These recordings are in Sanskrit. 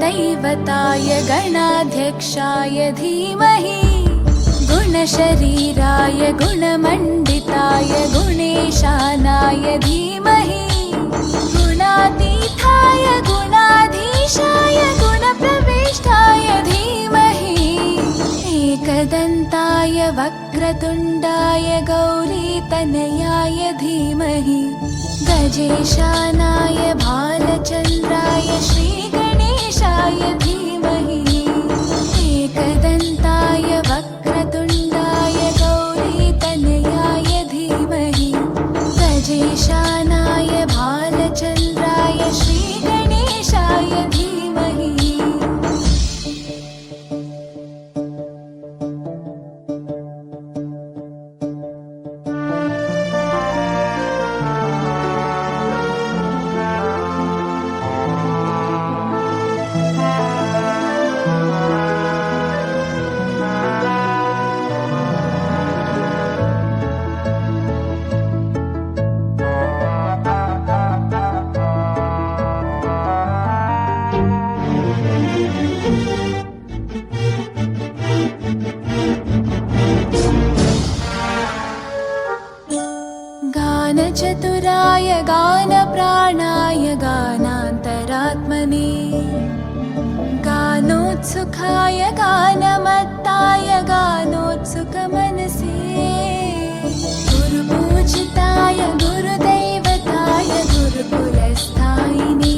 गुरुदैवताय गणाध्यक्षाय धीमहि गुणशरीराय गुणमण्डिताय गुणेशानाय धीमहि गुणातीताय गुणाधीशाय गुणप्रविष्टाय धीमहि एकदन्ताय वक्रतुण्डाय गौरीतनयाय धीमहि गजेशानाय भालचन्द्राय श्रीगणेशाय धीमहि एकदन्ताय वक्रतुण्डाय गौरीतनयाय धीमहि गजेशानाय भालचन्द्राय श्रीगणेशाय धीमहि। गानचतुराय गानप्राणाय गानान्तरात्मने गानोत्सुकाय गानमत्ताय गानोत्सुकमनसे गुरुपूजिताय गुरुदैवताय गुरुकुलस्थायिने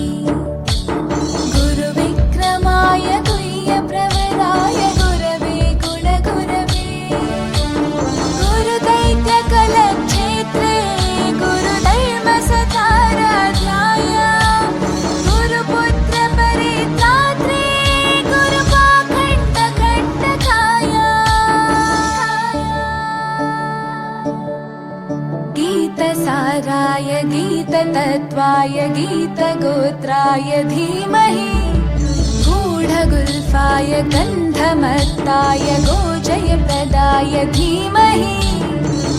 गुरुविक्रमाय गुह्यप्रवराय गुरवे गुणगुरवे गुरुदैत्यकलक्षेत्रे गुरुधर्मसताराध्याय गुरुपुत्रपरित्रात्रे गुरुपाखण्डकण्टकाय गीतसाराय गीततत्त्वाय गीतगोत्राय धीमहि गूढगुल्फाय गन्धमत्ताय गोजयप्रदाय धीमहि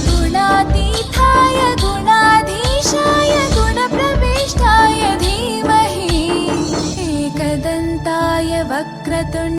गुणातीताय गुणाधीशाय गुणप्रविष्टाय धीमहि एकदन्ताय वक्रतुण्ड